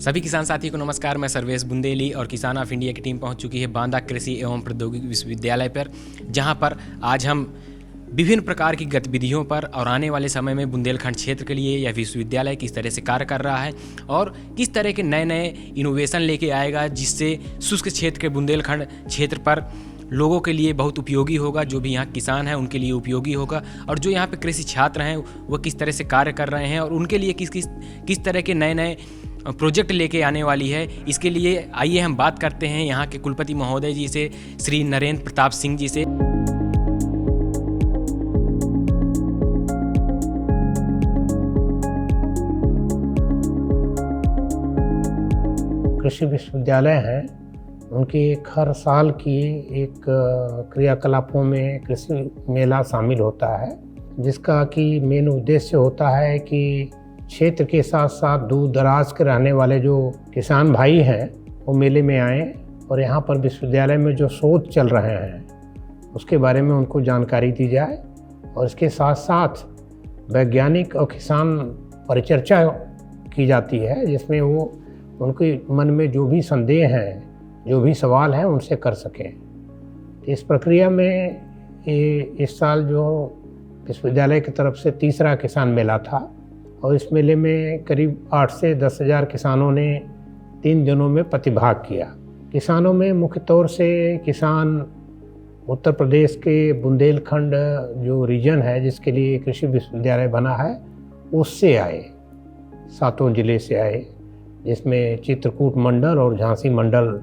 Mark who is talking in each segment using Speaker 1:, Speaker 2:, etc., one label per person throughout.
Speaker 1: सभी किसान साथियों को नमस्कार। मैं सर्वेश बुंदेली और किसान ऑफ इंडिया की टीम पहुंच चुकी है बांदा कृषि एवं प्रौद्योगिकी विश्वविद्यालय पर, जहां पर आज हम विभिन्न प्रकार की गतिविधियों पर और आने वाले समय में बुंदेलखंड क्षेत्र के लिए यह विश्वविद्यालय किस तरह से कार्य कर रहा है और किस तरह के नए नए इनोवेशन लेके आएगा, जिससे शुष्क क्षेत्र के बुंदेलखंड क्षेत्र पर लोगों के लिए बहुत उपयोगी होगा। जो भी यहाँ किसान हैं उनके लिए उपयोगी होगा, और जो यहाँ पे कृषि छात्र हैं वो किस तरह से कार्य कर रहे हैं और उनके लिए किस तरह के नए नए प्रोजेक्ट लेके आने वाली है। इसके लिए आइए हम बात करते हैं यहाँ के कुलपति महोदय जी से, श्री नरेंद्र प्रताप सिंह जी से।
Speaker 2: कृषि विश्वविद्यालय हैं, उनकी एक हर साल की एक क्रियाकलापों में कृषि मेला शामिल होता है, जिसका कि मेन उद्देश्य होता है कि क्षेत्र के साथ साथ दूर दराज के रहने वाले जो किसान भाई हैं वो मेले में आएँ और यहाँ पर विश्वविद्यालय में जो शोध चल रहे हैं उसके बारे में उनको जानकारी दी जाए, और इसके साथ साथ वैज्ञानिक और किसान परिचर्चा की जाती है, जिसमें वो उनके मन में जो भी संदेह हैं, जो भी सवाल हैं, उनसे कर सकें। इस प्रक्रिया में इस साल जो विश्वविद्यालय की तरफ से तीसरा किसान मेला था, और इस मेले में करीब 8 से 10 हज़ार किसानों ने 3 दिनों में प्रतिभाग किया। किसानों में मुख्य तौर से किसान उत्तर प्रदेश के बुंदेलखंड जो रीजन है जिसके लिए कृषि विश्वविद्यालय बना है उससे आए, 7 जिले से आए, जिसमें चित्रकूट मंडल और झांसी मंडल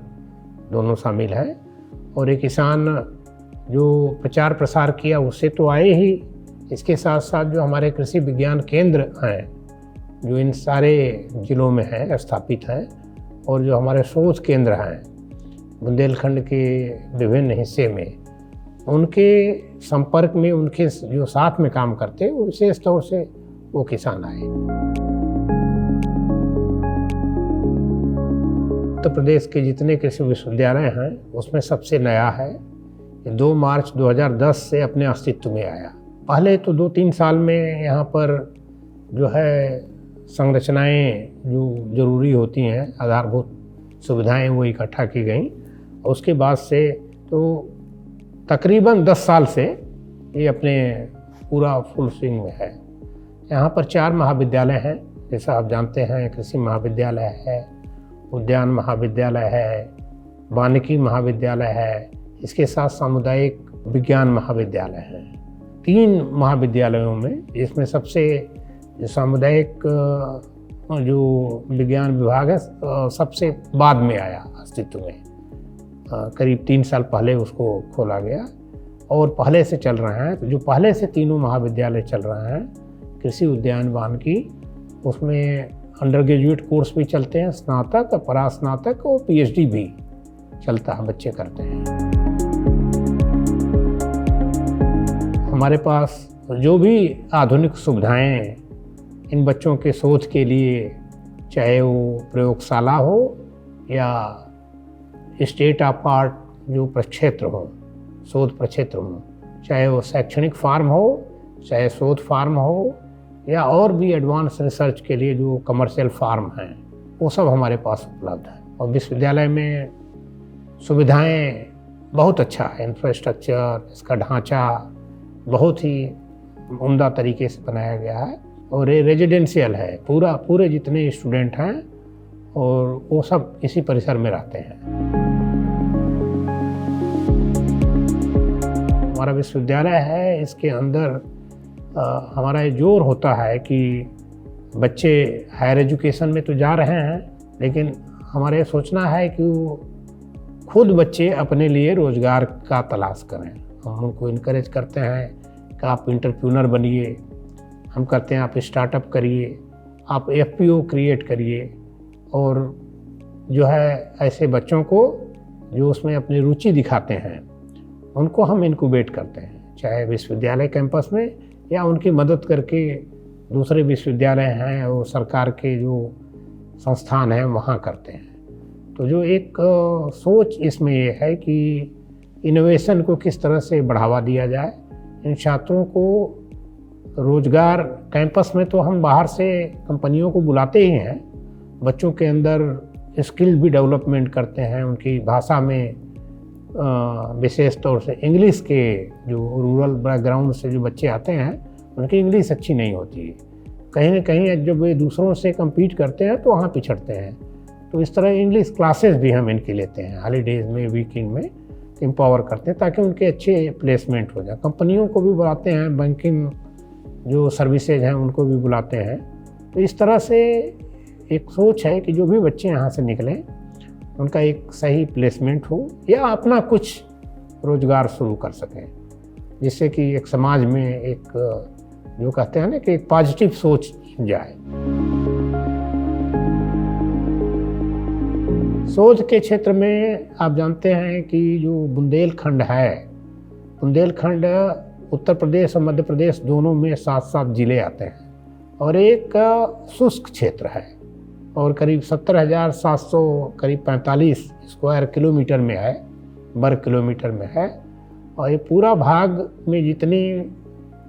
Speaker 2: दोनों शामिल हैं। और एक किसान जो प्रचार प्रसार किया उससे तो आए ही, इसके साथ साथ जो हमारे कृषि विज्ञान केंद्र हैं जो इन सारे जिलों में हैं, स्थापित हैं, और जो हमारे शोध केंद्र हैं बुंदेलखंड के विभिन्न हिस्से में, उनके संपर्क में, उनके जो साथ में काम करते हैं, विशेष तौर से वो किसान आए। उत्तर प्रदेश के जितने कृषि विश्वविद्यालय हैं उसमें सबसे नया है, 2 मार्च 2010 से अपने अस्तित्व में आया। पहले तो 2-3 साल में यहाँ पर जो है संरचनाएं जो ज़रूरी होती हैं, आधारभूत सुविधाएं, वो इकट्ठा की गई, और उसके बाद से तो तकरीबन 10 साल से ये अपने पूरा फुल स्विंग में है। यहाँ पर 4 महाविद्यालय हैं, जैसा आप जानते हैं, कृषि महाविद्यालय है, उद्यान महाविद्यालय है, वानिकी महाविद्यालय है, इसके साथ सामुदायिक विज्ञान महाविद्यालय है। 3 महाविद्यालयों में, इसमें सबसे सामुदायिक जो विज्ञान विभाग है सबसे बाद में आया अस्तित्व में, करीब 3 साल पहले उसको खोला गया और पहले से चल रहे हैं। तो जो पहले से तीनों महाविद्यालय चल रहे हैं, कृषि, उद्यान, वानिकी, उसमें अंडर ग्रेजुएट कोर्स भी चलते हैं, स्नातक, परास्नातक और पीएचडी भी चलता है, बच्चे करते हैं। हमारे पास जो भी आधुनिक सुविधाएं इन बच्चों के शोध के लिए, चाहे वो प्रयोगशाला हो या स्टेट ऑफ आर्ट जो प्रक्षेत्र हो, शोध प्रक्षेत्र हो, चाहे वो शैक्षणिक फार्म हो, चाहे शोध फार्म हो, या और भी एडवांस रिसर्च के लिए जो कमर्शियल फार्म हैं, वो सब हमारे पास उपलब्ध है। और विश्वविद्यालय में सुविधाएं बहुत अच्छा है, इंफ्रास्ट्रक्चर, इसका ढांचा बहुत ही उम्दा तरीके से बनाया गया है, और ये रेजिडेंशियल है, पूरे जितने स्टूडेंट हैं और वो सब इसी परिसर में रहते हैं। हमारा विश्वविद्यालय है, इसके अंदर हमारा ये जोर होता है कि बच्चे हायर एजुकेशन में तो जा रहे हैं, लेकिन हमारे सोचना है कि वो खुद बच्चे अपने लिए रोज़गार का तलाश करें। हम उनको इनकरेज करते हैं कि आप एंटरप्रेन्योर बनिए, हम कहते हैं आप स्टार्टअप करिए, आप एफपीओ क्रिएट करिए, और जो है ऐसे बच्चों को जो उसमें अपनी रुचि दिखाते हैं उनको हम इनक्यूबेट करते हैं, चाहे विश्वविद्यालय कैंपस में या उनकी मदद करके दूसरे विश्वविद्यालय हैं और सरकार के जो संस्थान हैं वहाँ करते हैं। तो जो एक सोच इसमें ये है कि इनोवेशन को किस तरह से बढ़ावा दिया जाए, इन छात्रों को रोज़गार कैंपस में तो हम बाहर से कंपनियों को बुलाते ही हैं, बच्चों के अंदर स्किल भी डेवलपमेंट करते हैं, उनकी भाषा में विशेष तौर से इंग्लिश के जो रूरल बैकग्राउंड से जो बच्चे आते हैं उनकी इंग्लिश अच्छी नहीं होती है, कहीं ना कहीं जब वे दूसरों से compete करते हैं तो वहाँ पिछड़ते हैं। तो इस तरह इंग्लिश क्लासेस भी हम इनकी लेते हैं, हॉलीडेज में, वीकेंड में एम्पावर करते हैं ताकि उनके अच्छे प्लेसमेंट हो जाए। कंपनियों को भी बुलाते हैं, बैंकिंग जो सर्विसेज हैं उनको भी बुलाते हैं। तो इस तरह से एक सोच है कि जो भी बच्चे यहाँ से निकलें उनका एक सही प्लेसमेंट हो या अपना कुछ रोजगार शुरू कर सकें, जिससे कि एक समाज में एक जो कहते हैं ना कि एक पॉजिटिव सोच जाए। शोध के क्षेत्र में आप जानते हैं कि जो बुंदेलखंड है, बुंदेलखंड उत्तर प्रदेश और मध्य प्रदेश दोनों में 7-7 जिले आते हैं और एक शुष्क क्षेत्र है और करीब 17,700 करीब 45 स्क्वायर किलोमीटर में है, वर्ग किलोमीटर में है। और ये पूरा भाग में जितनी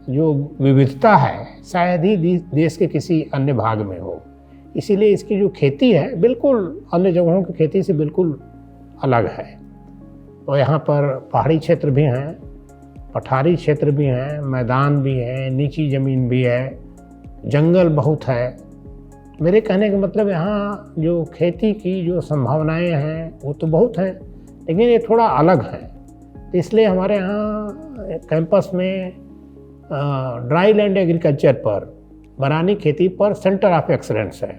Speaker 2: जो विविधता है शायद ही देश के किसी अन्य भाग में हो, इसीलिए इसकी जो खेती है बिल्कुल अन्य जगहों की खेती से बिल्कुल अलग है। और यहाँ पर पहाड़ी क्षेत्र भी हैं, पठारी क्षेत्र भी हैं, मैदान भी हैं, नीची ज़मीन भी है, जंगल बहुत है। मेरे कहने का मतलब यहाँ जो खेती की जो संभावनाएं हैं वो तो बहुत हैं, लेकिन ये थोड़ा अलग है। तो इसलिए हमारे यहाँ कैंपस में ड्राई लैंड एग्रीकल्चर पर, बरानी खेती पर सेंटर ऑफ एक्सलेंस है,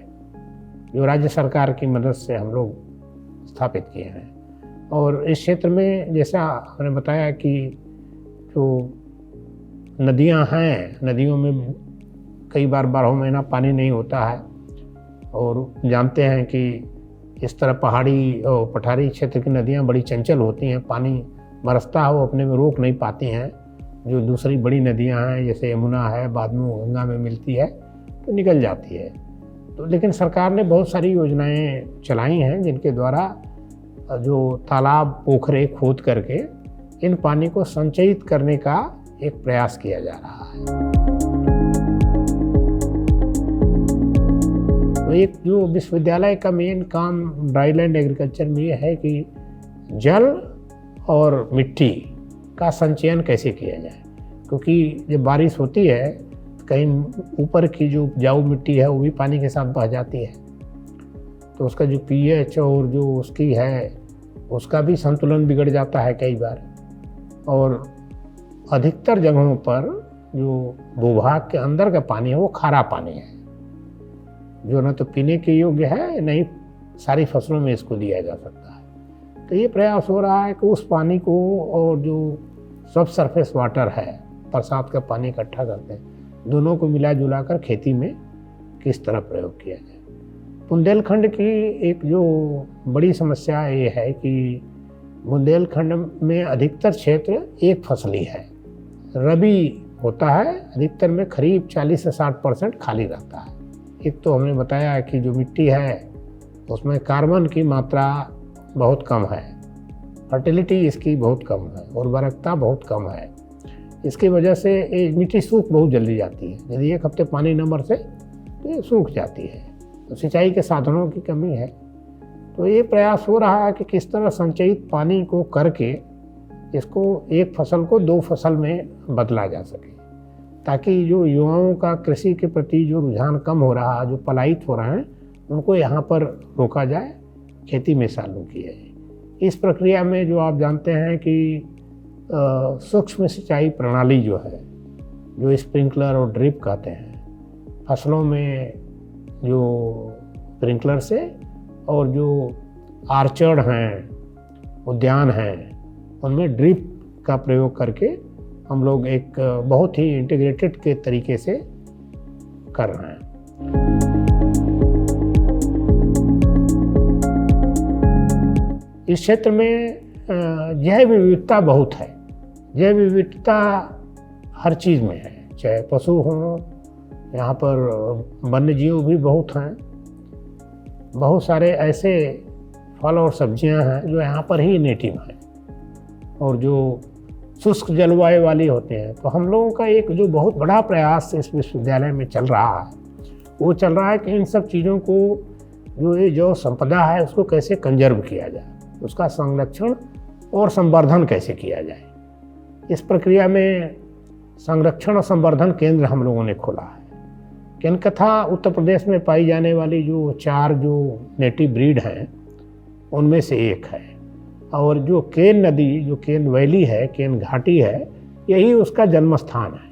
Speaker 2: जो राज्य सरकार की मदद से हम लोग स्थापित किए हैं। और इस क्षेत्र में जैसा हमने बताया कि जो नदियां हैं, नदियों में कई बार 12 महीना पानी नहीं होता है और जानते हैं कि इस तरह पहाड़ी और पठारी क्षेत्र की नदियां बड़ी चंचल होती हैं, पानी बरसता है वो अपने में रोक नहीं पाती हैं। जो दूसरी बड़ी नदियां हैं जैसे यमुना है, बाद में गंगा में मिलती है तो निकल जाती है। तो लेकिन सरकार ने बहुत सारी योजनाएं चलाई हैं जिनके द्वारा जो तालाब पोखरे खोद करके इन पानी को संचयित करने का एक प्रयास किया जा रहा है। तो एक जो विश्वविद्यालय का मेन काम ड्राईलैंड एग्रीकल्चर में ये है कि जल और मिट्टी का संचयन कैसे किया जाए, क्योंकि जब बारिश होती है कहीं ऊपर की जो उपजाऊ मिट्टी है वो भी पानी के साथ बह जाती है, तो उसका जो पीएच और जो उसकी है उसका भी संतुलन बिगड़ जाता है कई बार। और अधिकतर जगहों पर जो भूभाग के अंदर का पानी है वो खारा पानी है, जो न तो पीने के योग्य है, नहीं सारी फसलों में इसको दिया जा सकता है। तो ये प्रयास हो रहा है कि उस पानी को और जो सब सरफेस वाटर है, बरसात का पानी इकट्ठा करते हैं, दोनों को मिला जुला कर खेती में किस तरह प्रयोग किया जाए। बुंदेलखंड की एक जो बड़ी समस्या ये है कि बुंदेलखंड में अधिकतर क्षेत्र एक फसली है, रबी होता है, अधिकतर में खरीफ 40 से 60% खाली रहता है। एक तो हमने बताया कि जो मिट्टी है उसमें कार्बन की मात्रा बहुत कम है, फर्टिलिटी इसकी बहुत कम है, उर्वरकता बहुत कम है। इसकी वजह से ये मिट्टी सूख बहुत जल्दी जाती है, यदि 1 हफ्ते पानी न बरसे तो ये सूख जाती है। तो सिंचाई के साधनों की कमी है। तो ये प्रयास हो रहा है कि किस तरह संचयित पानी को करके इसको एक फसल को 2 फसल में बदला जा सके, ताकि जो युवाओं का कृषि के प्रति जो रुझान कम हो रहा है, जो पलायित हो रहे हैं, उनको यहाँ पर रोका जाए, खेती में चालू किया जाए। इस प्रक्रिया में जो आप जानते हैं कि सूक्ष्म सिंचाई प्रणाली जो है, जो स्प्रिंकलर और ड्रिप कहते हैं, फसलों में जो स्प्रिंकलर से, और जो आर्चर्ड हैं, उद्यान हैं, उनमें ड्रिप का प्रयोग करके हम लोग एक बहुत ही इंटीग्रेटेड के तरीके से कर रहे हैं। इस क्षेत्र में जैव विविधता बहुत है। जैव विविधता हर चीज़ में है, चाहे पशु हों, यहाँ पर वन्य जीव भी बहुत हैं। बहुत सारे ऐसे फल और सब्जियां हैं जो यहाँ पर ही नेटिव हैं और जो शुष्क जलवायु वाली होते हैं। तो हम लोगों का एक जो बहुत बड़ा प्रयास इस विश्वविद्यालय में चल रहा है, वो चल रहा है कि इन सब चीज़ों को जो ये जैव संपदा है उसको कैसे कंजर्व किया जाए, उसका संरक्षण और संवर्धन कैसे किया जाए। इस प्रक्रिया में संरक्षण और संवर्धन केंद्र हम लोगों ने खोला है। केनकथा उत्तर प्रदेश में पाई जाने वाली जो 4 जो नेटिव ब्रीड हैं उनमें से एक है, और जो केन नदी, जो केन वैली है, केन घाटी है, यही उसका जन्म स्थान है।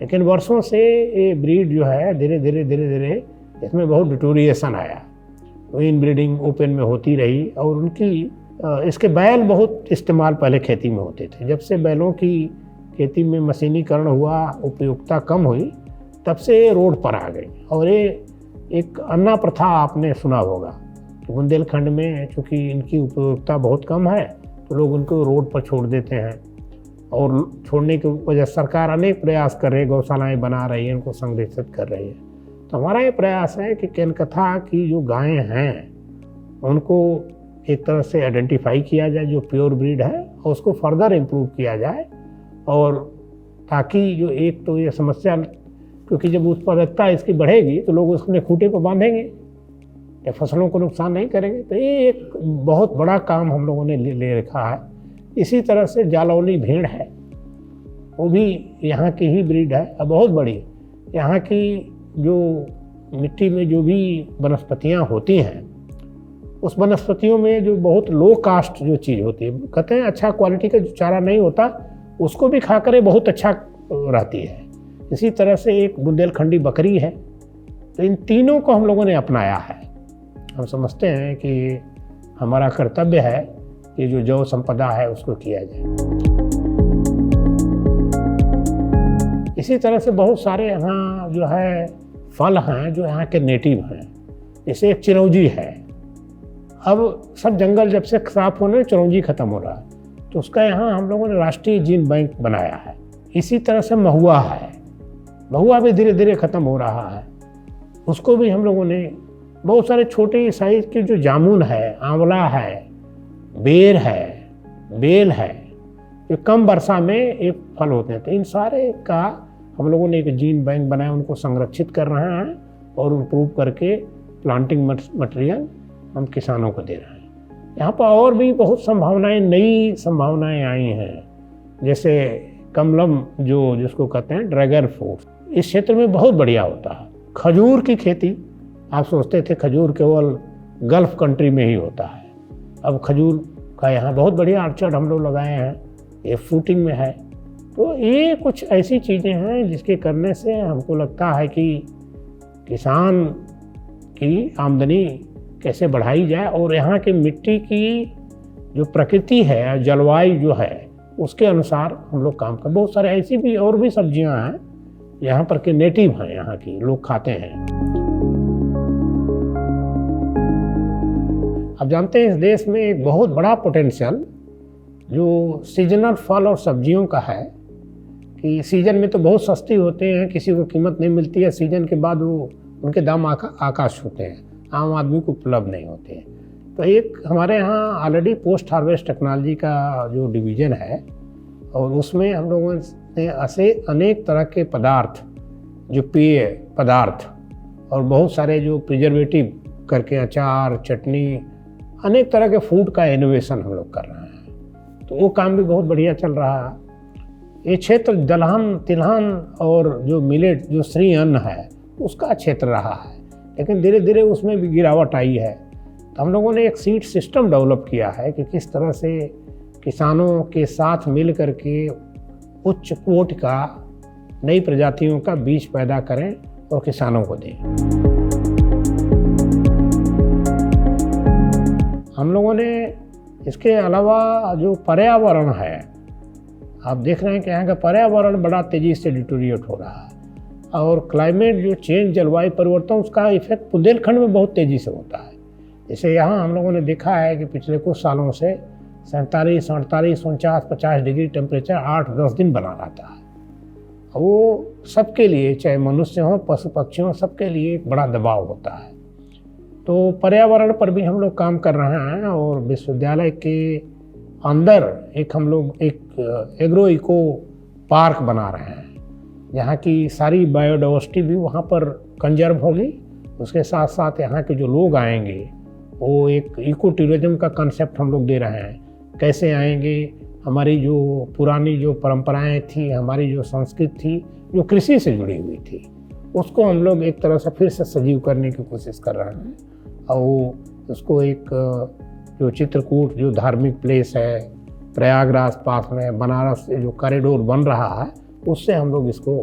Speaker 2: लेकिन वर्षों से ये ब्रीड जो है धीरे धीरे इसमें बहुत डिटोरिएशन आया, इन ब्रीडिंग ओपन में होती रही, और उनकी इसके बैल बहुत इस्तेमाल पहले खेती में होते थे। जब से बैलों की खेती में मशीनीकरण हुआ, उपयोगिता कम हुई, तब से ये रोड पर आ गई। और ये एक अन्ना प्रथा आपने सुना होगा कि बुंदेलखंड में चूँकि इनकी उपयोगिता बहुत कम है तो लोग उनको रोड पर छोड़ देते हैं, और छोड़ने की वजह सरकार अनेक प्रयास कर रही है, गौशालाएँ बना रही है, इनको संरक्षित कर रही है। तो हमारा ये प्रयास है कि केनकथा की जो गायें हैं उनको एक तरह से आइडेंटिफाई किया जाए जो प्योर ब्रीड है, और उसको फर्दर इम्प्रूव किया जाए, और ताकि जो एक तो ये समस्या, क्योंकि जब उत्पादकता इसकी बढ़ेगी तो लोग उसको खूंटे पर बांधेंगे या फसलों को नुकसान नहीं करेंगे। तो ये एक बहुत बड़ा काम हम लोगों ने ले रखा है। इसी तरह से जालौनी भेड़ है, वो भी यहाँ की ही ब्रीड है, और बहुत बड़ी। यहाँ की जो मिट्टी में जो भी वनस्पतियाँ होती हैं, उस वनस्पतियों में जो बहुत लो कास्ट जो चीज़ होती है, कहते हैं अच्छा क्वालिटी का जो चारा नहीं होता उसको भी खाकर ये बहुत अच्छा रहती है। इसी तरह से एक बुंदेलखंडी बकरी है। तो इन तीनों को हम लोगों ने अपनाया है। हम समझते हैं कि हमारा कर्तव्य है कि जो जैव संपदा है उसको किया जाए। इसी तरह से बहुत सारे यहाँ जो है फल हैं जो यहाँ के नेटिव हैं, जैसे एक चिरौंजी है। अब सब जंगल जब से साफ होने, चिरौंजी खत्म हो रहा है, तो उसका यहाँ हम लोगों ने राष्ट्रीय जीन बैंक बनाया है। इसी तरह से महुआ है, महुआ भी धीरे धीरे खत्म हो रहा है, उसको भी हम लोगों ने बहुत सारे छोटे साइज के जो जामुन है, आंवला है, बेर है, बेल है, जो कम वर्षा में एक फल होते हैं। तो इन सारे का हम लोगों ने एक जीन बैंक बनाया, उनको संरक्षित कर रहे हैं और इम्प्रूव करके प्लांटिंग मटेरियल हम किसानों को दे रहे हैं। यहाँ पर और भी बहुत संभावनाएं, नई संभावनाएं आई हैं, जैसे कमलम जो जिसको कहते हैं ड्रैगन फ्रूट, इस क्षेत्र में बहुत बढ़िया होता है। खजूर की खेती, आप सोचते थे खजूर केवल गल्फ कंट्री में ही होता है, अब खजूर का यहाँ बहुत बढ़िया ऑर्चर्ड हम लोग लगाए हैं, ये फ्रूटिंग में है। तो ये कुछ ऐसी चीज़ें हैं जिसके करने से हमको लगता है कि किसान की आमदनी कैसे बढ़ाई जाए, और यहाँ की मिट्टी की जो प्रकृति है, जलवायु जो है, उसके अनुसार हम लोग काम कर। बहुत सारे ऐसी भी और भी सब्जियां हैं यहाँ पर के नेटिव हैं, यहाँ की लोग खाते हैं। आप जानते हैं इस देश में एक बहुत बड़ा पोटेंशियल जो सीजनल फल और सब्जियों का है, कि सीजन में तो बहुत सस्ती होते हैं, किसी को कीमत नहीं मिलती है, सीजन के बाद वो उनके दाम आकाश होते हैं, आम आदमी को उपलब्ध नहीं होते हैं। तो एक हमारे यहाँ ऑलरेडी पोस्ट हार्वेस्ट टेक्नोलॉजी का जो डिवीज़न है, और उसमें हम लोगों ने ऐसे अनेक तरह के पदार्थ, जो पेय पदार्थ और बहुत सारे जो प्रिजर्वेटिव करके अचार, चटनी, अनेक तरह के फूड का इनोवेशन हम लोग कर रहे हैं। तो वो काम भी बहुत बढ़िया चल रहा है। ये क्षेत्र दलहन, तिलहन और जो मिलेट, जो श्री अन्न है, उसका क्षेत्र रहा है, लेकिन धीरे धीरे उसमें भी गिरावट आई है। तो हम लोगों ने एक सीड सिस्टम डेवलप किया है कि किस तरह से किसानों के साथ मिल करके उच्च कोटि का नई प्रजातियों का बीज पैदा करें और किसानों को दें। हम लोगों ने इसके अलावा जो पर्यावरण है, आप देख रहे हैं कि यहाँ का पर्यावरण बड़ा तेज़ी से डिटोरिएट हो रहा है, और क्लाइमेट जो चेंज, जलवायु परिवर्तन, उसका इफेक्ट बुंदेलखंड में बहुत तेज़ी से होता है। जैसे यहाँ हम लोगों ने देखा है कि पिछले कुछ सालों से 47, 48, 49, 50 डिग्री टेम्परेचर 8-10 दिन बना रहता है। वो सबके लिए, चाहे मनुष्य हो, पशु पक्षी हो, सबके लिए एक बड़ा दबाव होता है। तो पर्यावरण पर भी हम लोग काम कर रहे हैं, और विश्वविद्यालय के अंदर हम लोग एक एग्रो इको पार्क बना रहे हैं, जहाँ की सारी बायोडाइवर्सिटी भी वहाँ पर कंजर्व होगी, उसके साथ साथ यहाँ के जो लोग आएंगे वो एक इको टूरिज्म का कंसेप्ट हम लोग दे रहे हैं। कैसे आएंगे, हमारी जो पुरानी जो परंपराएं थी, हमारी जो संस्कृति थी जो कृषि से जुड़ी हुई थी, उसको हम लोग एक तरह से फिर से सजीव करने की कोशिश कर रहे हैं। और उसको एक जो चित्रकूट जो धार्मिक प्लेस है, प्रयागराज पास में बनारस से जो कॉरिडोर बन रहा है, उससे हम लोग इसको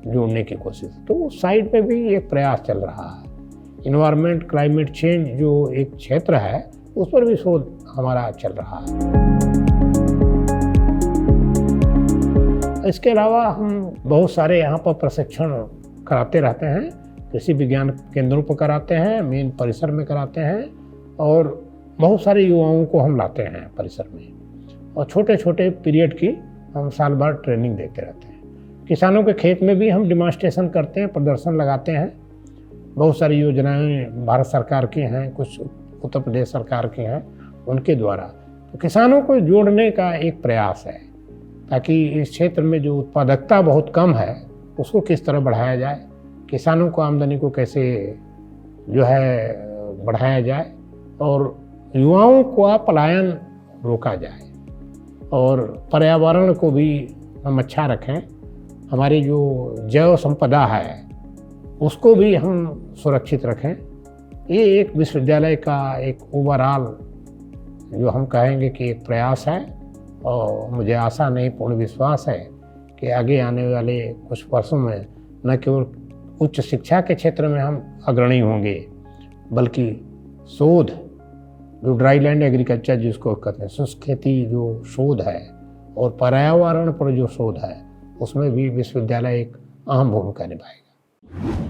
Speaker 2: जोड़ने की कोशिश, तो उस साइड पे भी एक प्रयास चल रहा है। इन्वायरमेंट क्लाइमेट चेंज जो एक क्षेत्र है, उस पर भी शोध हमारा चल रहा है। इसके अलावा हम बहुत सारे यहाँ पर प्रशिक्षण कराते रहते हैं, कृषि विज्ञान केंद्रों पर कराते हैं, मेन परिसर में कराते हैं, और बहुत सारे युवाओं को हम लाते हैं परिसर में, और छोटे छोटे पीरियड की हम साल भर ट्रेनिंग देते रहते हैं। किसानों के खेत में भी हम डिमॉन्स्ट्रेशन करते हैं, प्रदर्शन लगाते हैं। बहुत सारी योजनाएं भारत सरकार की हैं, कुछ उत्तर प्रदेश सरकार की हैं, उनके द्वारा तो किसानों को जोड़ने का एक प्रयास है, ताकि इस क्षेत्र में जो उत्पादकता बहुत कम है उसको किस तरह बढ़ाया जाए, किसानों को आमदनी को कैसे जो है बढ़ाया जाए, और युवाओं को पलायन रोका जाए, और पर्यावरण को भी हम अच्छा रखें। हमारी जो जैव संपदा है उसको भी हम सुरक्षित रखें। ये एक विश्वविद्यालय का एक ओवरऑल जो हम कहेंगे कि एक प्रयास है, और मुझे आशा नहीं पूर्ण विश्वास है कि आगे आने वाले कुछ वर्षों में न केवल उच्च शिक्षा के क्षेत्र में हम अग्रणी होंगे, बल्कि शोध जो ड्राई लैंड एग्रीकल्चर जिसको कहते हैं, शुष्क खेती जो शोध है, और पर्यावरण पर जो शोध है, उसमें भी विश्वविद्यालय एक अहम भूमिका निभाएगा।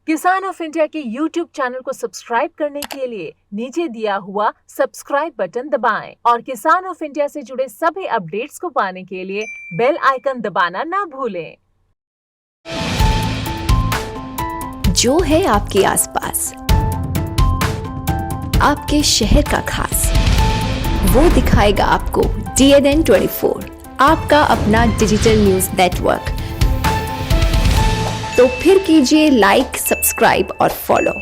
Speaker 3: किसान ऑफ इंडिया के YouTube चैनल को सब्सक्राइब करने के लिए नीचे दिया हुआ सब्सक्राइब बटन दबाएं, और किसान ऑफ इंडिया से जुड़े सभी अपडेट्स को पाने के लिए बेल आइकन दबाना ना भूलें।
Speaker 4: जो है आपके आसपास, आपके शहर का खास, वो दिखाएगा आपको DNN 24, आपका अपना डिजिटल न्यूज नेटवर्क। तो फिर कीजिए लाइक, सब्सक्राइब और फॉलो।